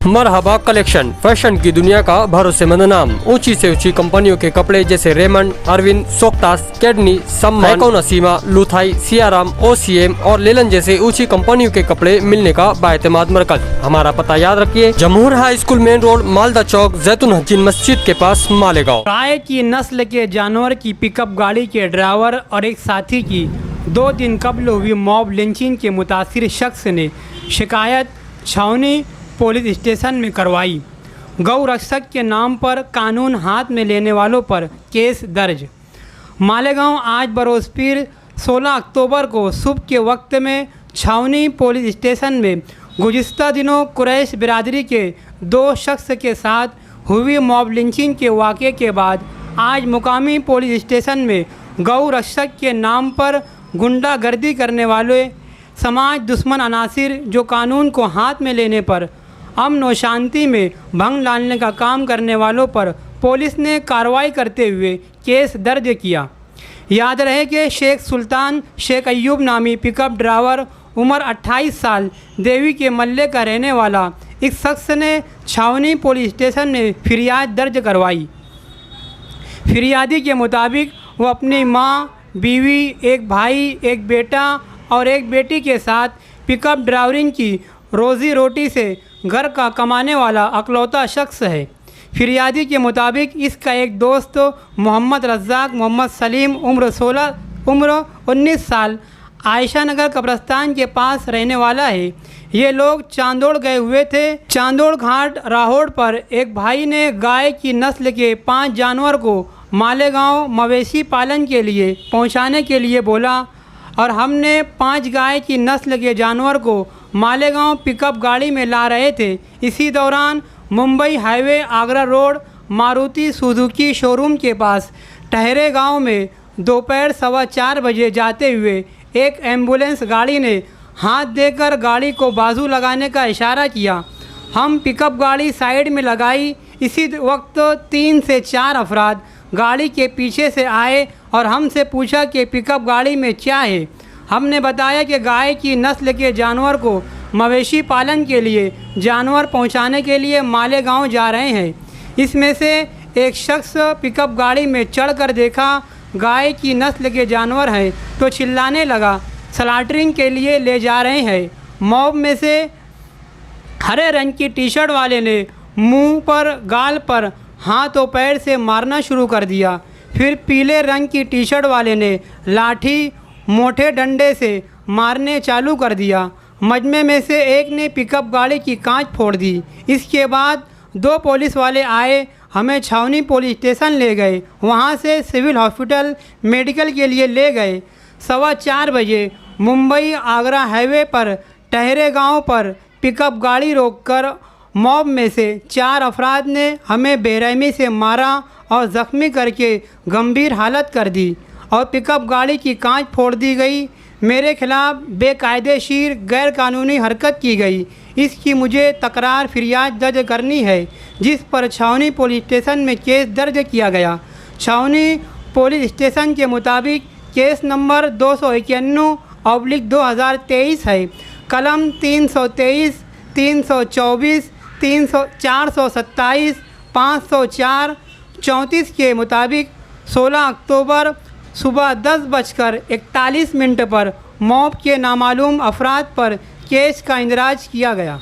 मरहबा collection, fashion की दुनिया का भरोसेमंद नाम। ऊंची से ऊंची कंपनियों के कपड़े जैसे रेमंड, अरविंद, सोक्टास, कैडनी, सम्मान, नसीमा, लुथाई, सियाराम, ओसीएम और लेलन जैसे ऊंची कंपनियों के कपड़े मिलने का बाएतमाद मरकज। हमारा पता याद रखिए, Jamhoor high school main road, Malda Chowk, जैतून हजीन मस्जिद के पास, मालेगांव। गाय की नस्ल के जानवर की पिकअप गाड़ी के ड्राइवर और एक साथी की 2 दिन कबल हुई मॉब लिंचिंग के मुतासिर शख्स ने शिकायत छावनी पुलिस स्टेशन में करवाई। गौ रक्षक के नाम पर कानून हाथ में लेने वालों पर केस दर्ज। मालेगांव आज बरोज़पीर 16 अक्टूबर को सुबह के वक्त में छावनी पुलिस स्टेशन में गुज़िश्ता दिनों कुरैश बिरादरी के 2 शख्स के साथ हुई मॉब लिंचिंग के वाक़े के बाद आज मुकामी पुलिस स्टेशन में गौ रक्षक के नाम पर गुंडागर्दी करने वाले समाज दुश्मन अनासिर जो कानून को हाथ में लेने पर अमन व शांति में भंग डालने का काम करने वालों पर पुलिस ने कार्रवाई करते हुए केस दर्ज किया। याद रहे कि शेख सुल्तान शेख अय्यूब नामी पिकअप ड्राइवर उम्र 28 साल देवी के मल्ले का रहने वाला इस शख्स ने छावनी पुलिस स्टेशन में फिरियाद दर्ज करवाई। फिरियादी के मुताबिक वो अपनी माँ, बीवी, एक भाई, एक बेटा और एक बेटी के साथ पिकअप ड्राइवरिंग की रोज़ी रोटी से घर का कमाने वाला अकलौता शख्स है। फिरियादी के मुताबिक इसका एक दोस्त मोहम्मद रज़ाक मोहम्मद सलीम उम्र 19 साल आयशा नगर कब्रस्तान के पास रहने वाला है। ये लोग चांदोड़ गए हुए थे। चांदोड़ घाट राहोड़ पर एक भाई ने गाय की नस्ल के 5 जानवर को मालेगांव मवेशी पालन के लिए पहुंचाने के लिए बोला और हमने 5 गाय की नस्ल के जानवर को मालेगांव पिकअप गाड़ी में ला रहे थे। इसी दौरान Mumbai highway Agra road Maruti Suzuki showroom के पास टहरे गांव में दोपहर 4:15 बजे जाते हुए एक एम्बुलेंस गाड़ी ने हाथ देकर गाड़ी को बाजू लगाने का इशारा किया। हम पिकअप गाड़ी साइड में लगाई। इसी वक्त 3 से 4 अफराद गाड़ी के पीछे से आए और हमसे पूछा कि पिकअप गाड़ी में क्या है। हमने बताया कि गाय की नस्ल के जानवर को मवेशी पालन के लिए जानवर पहुंचाने के लिए मालेगांव जा रहे हैं। इसमें से एक शख्स पिकअप गाड़ी में चढ़कर देखा गाय की नस्ल के जानवर हैं तो चिल्लाने लगा, स्लॉटरिंग के लिए ले जा रहे हैं। मॉब में से हरे रंग की टी-शर्ट वाले ने मुंह पर, गाल पर, हाथ और पैर से मारना शुरू कर दिया। फिर पीले रंग की टी-शर्ट वाले ने लाठी मोटे डंडे से मारने चालू कर दिया। मजमे में से एक ने पिकअप गाड़ी की कांच फोड़ दी। इसके बाद 2 पुलिस वाले आए, हमें छावनी पुलिस स्टेशन ले गए। वहां से सिविल हॉस्पिटल मेडिकल के लिए ले गए। 4:15 बजे मुंबई आगरा हाईवे पर टहरे गांव पर पिकअप गाड़ी रोककर मॉब में से 4 अफराद ने हमें बेरहमी से मारा और ज़ख्मी करके गंभीर हालत कर दी और पिकअप गाड़ी की कांच फोड़ दी गई। मेरे खिलाफ़ बेकायदेशीर गैर कानूनी हरकत की गई। इसकी मुझे तकरार फिरियाद दर्ज करनी है, जिस पर छावनी पुलिस स्टेशन में केस दर्ज किया गया। छावनी पुलिस स्टेशन के मुताबिक केस नंबर 291/2023 है। कलम 323, 324, 427, 504, 34 के मुताबिक 16 अक्टूबर सुबह 10:41 पर मॉब के नामालूम अफराद पर केस का इंदराज किया गया।